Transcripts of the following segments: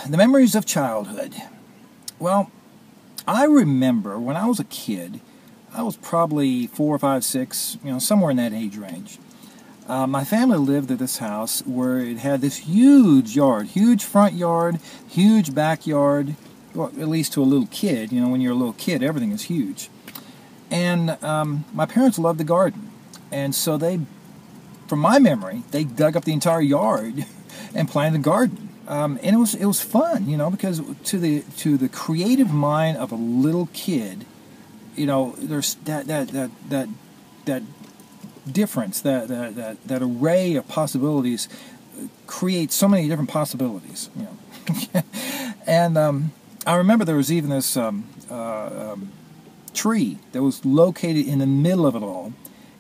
The memories of childhood. Well, I remember when I was a kid, I was probably 4, 5, 6, somewhere in that age range. My family lived at this house where it had this huge yard, huge front yard, huge backyard, well, at least to a little kid. When you're a little kid, everything is huge. And my parents loved the garden. And so from my memory, they dug up the entire yard and planted a garden. And it was fun, because to the creative mind of a little kid, there's that difference, that array of possibilities creates so many different possibilities, And I remember there was even this tree that was located in the middle of it all.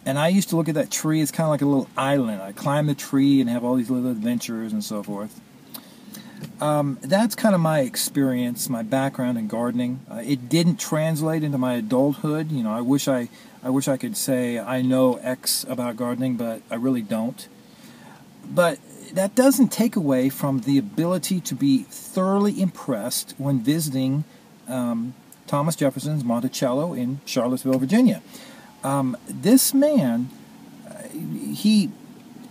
And I used to look at that tree as kind of like a little island. I'd climb the tree and have all these little adventures and so forth. That's kind of my experience, my background in gardening. It didn't translate into my adulthood. I wish I could say I know X about gardening, but I really don't. But that doesn't take away from the ability to be thoroughly impressed when visiting Thomas Jefferson's Monticello in Charlottesville, Virginia. This man,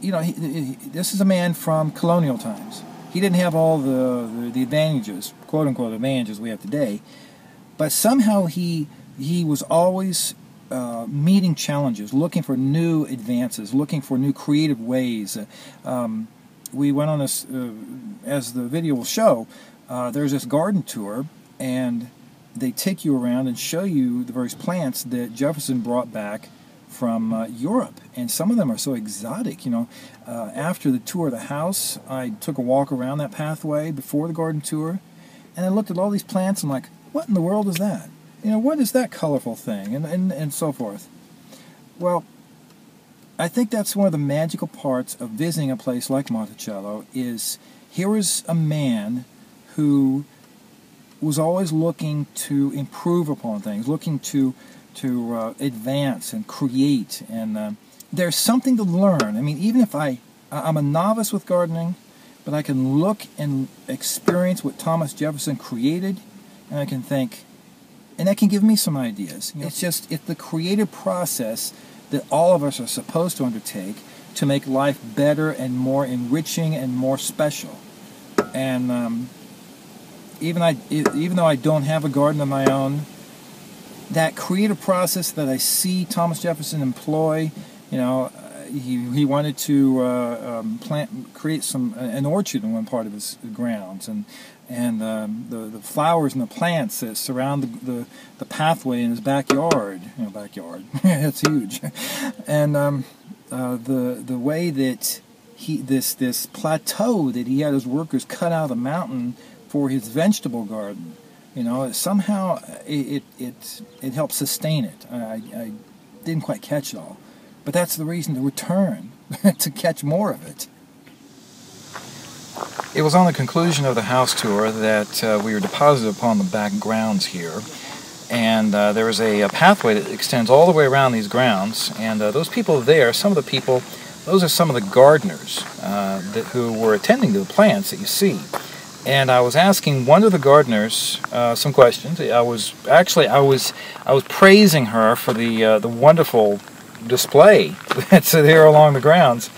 this is a man from colonial times. He didn't have all the advantages, quote-unquote advantages we have today, but somehow he was always meeting challenges, looking for new advances, looking for new creative ways. We went on this, as the video will show, there's this garden tour, and they take you around and show you the various plants that Jefferson brought back from Europe, and some of them are so exotic. After the tour of the house, I took a walk around that pathway before the garden tour, and I looked at all these plants and I'm like, what in the world is that? What is that colorful thing? And so forth. Well, I think that's one of the magical parts of visiting a place like Monticello. Is here is a man who was always looking to improve upon things, looking to advance and create, and there's something to learn. I mean, even if I'm a novice with gardening, but I can look and experience what Thomas Jefferson created, and I can think, and that can give me some ideas. It's the creative process that all of us are supposed to undertake to make life better and more enriching and more special. And even though I don't have a garden of my own, that creative process that I see Thomas Jefferson employ, he wanted to create an orchard in one part of his grounds, and the flowers and the plants that surround the pathway in his backyard. Backyard, it's huge, and the way that this plateau that he had his workers cut out of the mountain for his vegetable garden. Somehow it helped sustain it. I didn't quite catch it all, but that's the reason to return, to catch more of it. It was on the conclusion of the house tour that we were deposited upon the back grounds here, and there is a pathway that extends all the way around these grounds, and those people there, some of the people, those are some of the gardeners who were attending to the plants that you see. And I was asking one of the gardeners some questions. I was praising her for the wonderful display that's there along the grounds,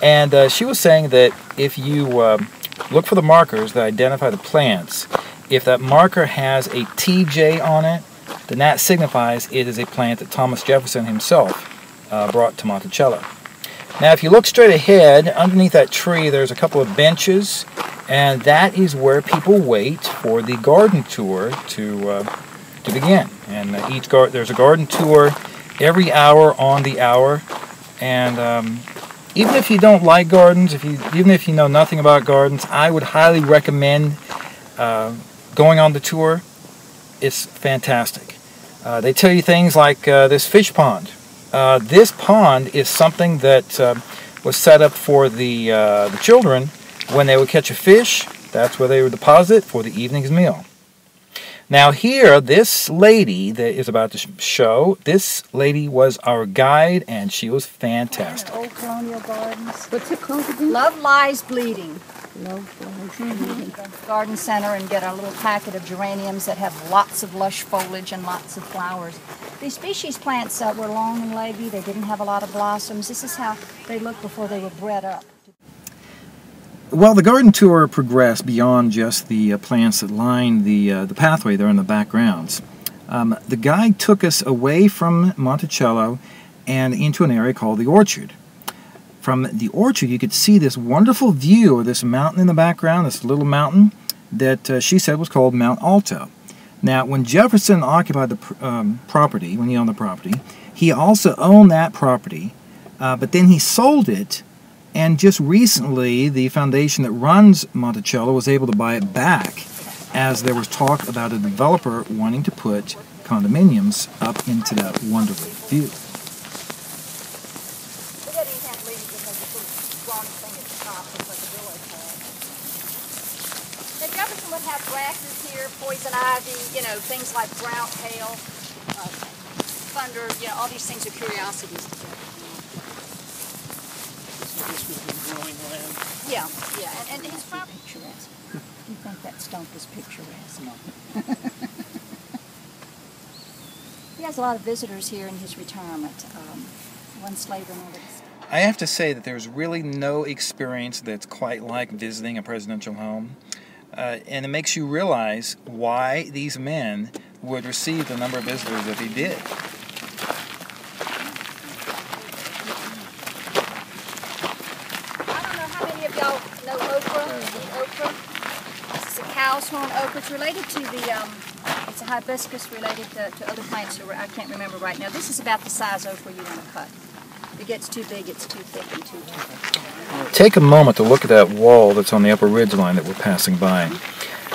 and she was saying that if you look for the markers that identify the plants, if that marker has a TJ on it, then that signifies it is a plant that Thomas Jefferson himself brought to Monticello. Now, if you look straight ahead, underneath that tree, there's a couple of benches, and that is where people wait for the garden tour to begin. And there's a garden tour every hour on the hour. And even if you don't like gardens, even if you know nothing about gardens, I would highly recommend going on the tour. It's fantastic. They tell you things like this fish pond. This pond is something that was set up for the children. When they would catch a fish, that's where they would deposit for the evening's meal. Now here, this lady that is about to show, this lady was our guide, and she was fantastic. Old colonial gardens. What's it called again? Love Lies Bleeding. low flow. Garden center and get a little packet of geraniums that have lots of lush foliage and lots of flowers. These species plants were long and leggy. They didn't have a lot of blossoms. This is how they looked before they were bred up. Well, the garden tour progressed beyond just the plants that lined the pathway there in the backgrounds. The guide took us away from Monticello and into an area called the orchard. From the orchard, you could see this wonderful view of this mountain in the background, this little mountain that she said was called Mount Alto. Now, when Jefferson occupied the property, when he owned the property, he also owned that property, but then he sold it, and just recently the foundation that runs Monticello was able to buy it back, as there was talk about a developer wanting to put condominiums up into that wonderful view. Jefferson would have grasses here, poison ivy, you know, things like ground hail, thunder, you know, all these things are curiosities to Jefferson. So this was the growing land? Yeah, yeah, and his property picturesque. Do you think that stump is picturesque? No. He has a lot of visitors here in his retirement. One slave owner. I have to say that there's really no experience that's quite like visiting a presidential home. And it makes you realize why these men would receive the number of visitors that they did. I don't know how many of y'all know okra, eat okra. This is a cow's horn okra. It's related to the, it's a hibiscus related to other plants who I can't remember right now. This is about the size okra you want to cut. If it gets too big, it's too thick and too tough. Take a moment to look at that wall that's on the upper ridge line that we're passing by.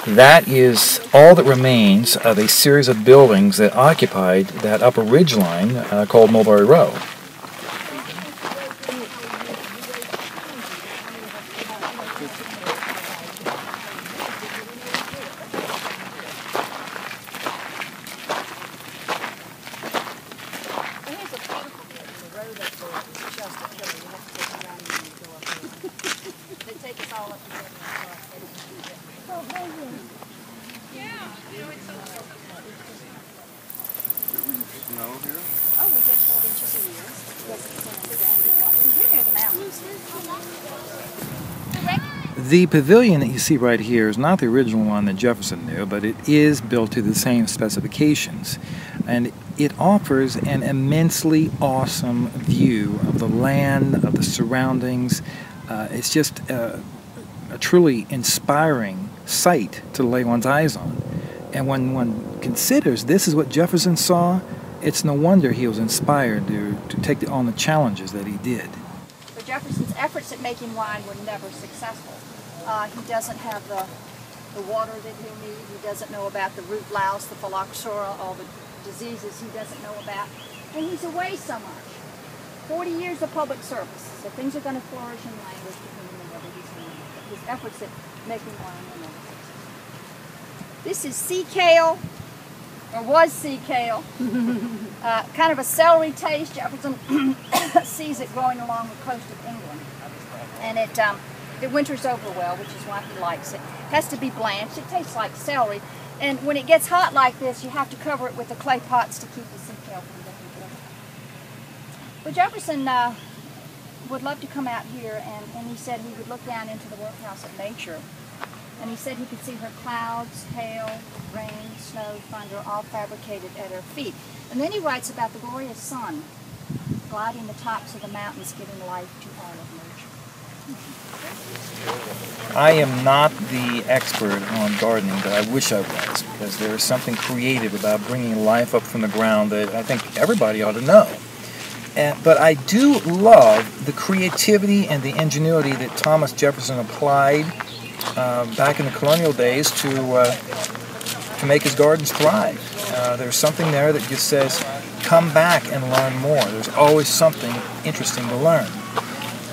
That is all that remains of a series of buildings that occupied that upper ridge line called Mulberry Row. The pavilion that you see right here is not the original one that Jefferson knew, but it is built to the same specifications. And it offers an immensely awesome view of the land, of the surroundings. It's just a truly inspiring sight to lay one's eyes on. And when one considers this is what Jefferson saw, it's no wonder he was inspired to take on the challenges that he did. But Jefferson's efforts at making wine were never successful. He doesn't have the water that he'll need. He doesn't know about the root louse, the phylloxera, all the diseases he doesn't know about. And he's away so much. 40 years of public service. So things are going to flourish in language for him whenever he's doing it. His efforts at making wine were never successful. This is sea kale, or was sea kale. Kind of a celery taste. Jefferson sees it growing along the coast of England. And it winters over well, which is why he likes it. It has to be blanched. It tastes like celery. And when it gets hot like this, you have to cover it with the clay pots to keep the sea kale from getting together. But Jefferson would love to come out here, and he said he would look down into the workhouse of nature. And he said he could see her clouds, hail, rain, snow, thunder, all fabricated at her feet. And then he writes about the glorious sun gliding the tops of the mountains, giving life to all of nature. I am not the expert on gardening, but I wish I was, because there is something creative about bringing life up from the ground that I think everybody ought to know. But I do love the creativity and the ingenuity that Thomas Jefferson applied back in the colonial days to make his gardens thrive. There's something there that just says, come back and learn more. There's always something interesting to learn.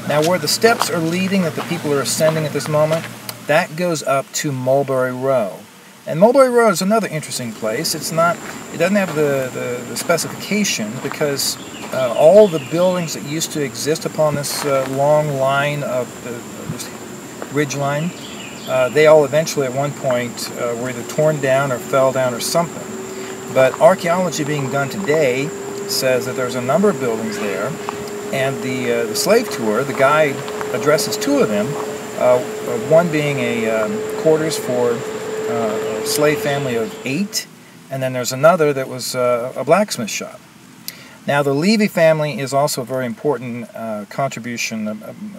Now, where the steps are leading that the people are ascending at this moment, that goes up to Mulberry Row. And Mulberry Row is another interesting place. It doesn't have the specification, because all the buildings that used to exist upon this long line of this ridgeline. They all eventually at one point were either torn down or fell down or something. But archaeology being done today says that there's a number of buildings there, and the slave tour, the guide addresses two of them, one being a quarters for a slave family of 8, and then there's another that was a blacksmith shop. Now, the Levy family is also a very important contribution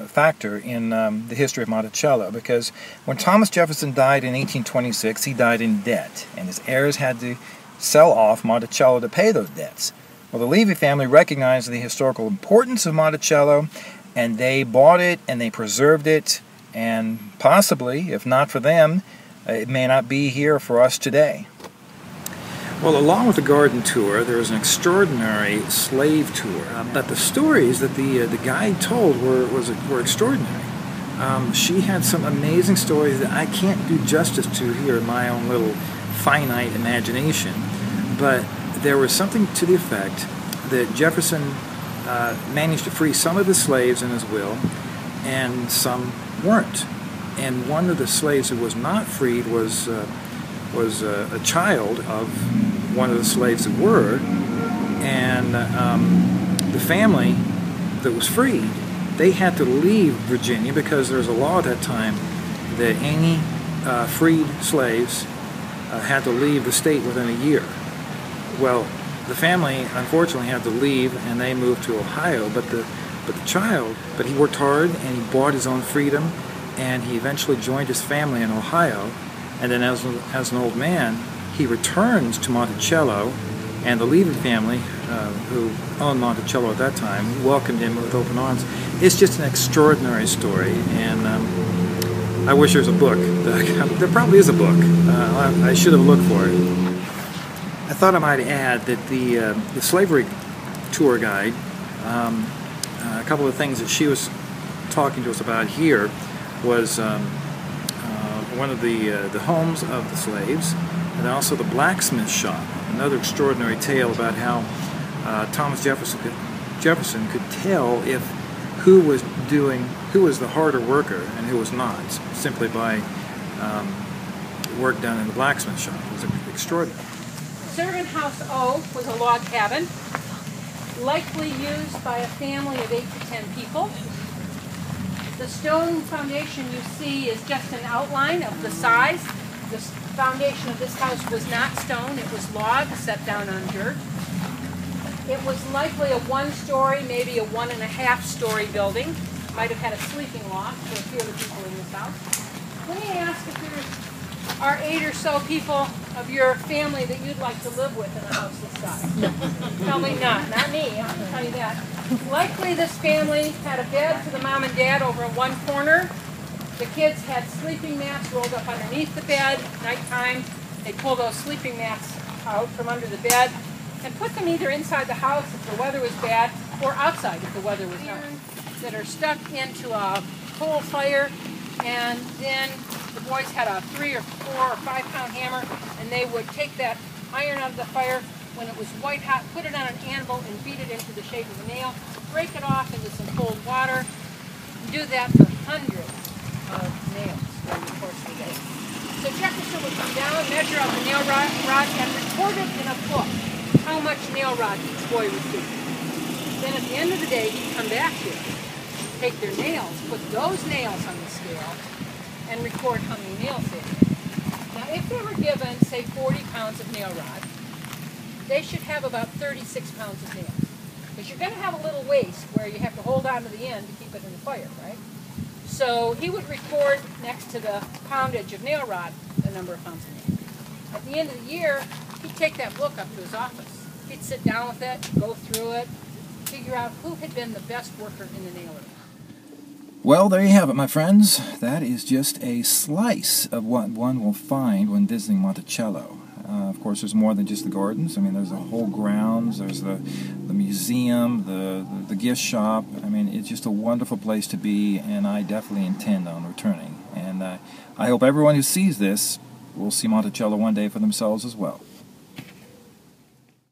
factor in the history of Monticello, because when Thomas Jefferson died in 1826, he died in debt, and his heirs had to sell off Monticello to pay those debts. Well, the Levy family recognized the historical importance of Monticello, and they bought it and they preserved it, and possibly, if not for them, it may not be here for us today. Well, along with the garden tour, there was an extraordinary slave tour. But the stories that the guide told were extraordinary. She had some amazing stories that I can't do justice to here in my own little finite imagination. But there was something to the effect that Jefferson managed to free some of the slaves in his will, and some weren't. And one of the slaves who was not freed was a child of one of the slaves that were, and the family that was freed, they had to leave Virginia because there was a law at that time that any freed slaves had to leave the state within a year. Well, the family unfortunately had to leave, and they moved to Ohio, but the child, he worked hard and he bought his own freedom, and he eventually joined his family in Ohio. And then as an old man, he returns to Monticello, and the Levy family, who owned Monticello at that time, welcomed him with open arms. It's just an extraordinary story, and I wish there was a book. There probably is a book. I should have looked for it. I thought I might add that the slavery tour guide, a couple of things that she was talking to us about here was one of the homes of the slaves, and also the blacksmith shop. Another extraordinary tale about how Thomas Jefferson could tell if who was the harder worker and who was not, simply by work done in the blacksmith shop. It was extraordinary. Servant House O was a log cabin, likely used by a family of 8 to 10 people. The stone foundation you see is just an outline of the size. The foundation of this house was not stone, it was log set down on dirt. It was likely a 1-story, maybe a 1.5-story building. Might have had a sleeping loft for a few of the people in this house. Let me ask if there are 8 or so people of your family that you'd like to live with in a house this size. Probably not me, I can tell you that. Likely this family had a bed for the mom and dad over in one corner. The kids had sleeping mats rolled up underneath the bed. Nighttime, they'd pull those sleeping mats out from under the bed and put them either inside the house if the weather was bad, or outside if the weather was not. That are stuck into a coal fire, and then the boys had a 3 or 4 or 5 pound hammer, and they would take that iron out of the fire when it was white hot, put it on an anvil and beat it into the shape of a nail, break it off into some cold water, and do that for hundreds of nails during the course of the day. So Jefferson would come down, measure out the nail rod, and record it in a book how much nail rod each boy received. Then at the end of the day, he'd come back here, take their nails, put those nails on the scale, and record how many nails they had. Now, if they were given, say, 40 pounds of nail rod, they should have about 36 pounds of nails. Because you're going to have a little waste where you have to hold on to the end to keep it in the fire, right? So he would record next to the poundage of nail rod the number of pounds of nails. At the end of the year, he'd take that book up to his office. He'd sit down with it, go through it, figure out who had been the best worker in the nail room. Well, there you have it, my friends. That is just a slice of what one will find when visiting Monticello. Of course, there's more than just the gardens. I mean, there's the whole grounds, there's the museum, the gift shop. I mean, it's just a wonderful place to be, and I definitely intend on returning. And I hope everyone who sees this will see Monticello one day for themselves as well.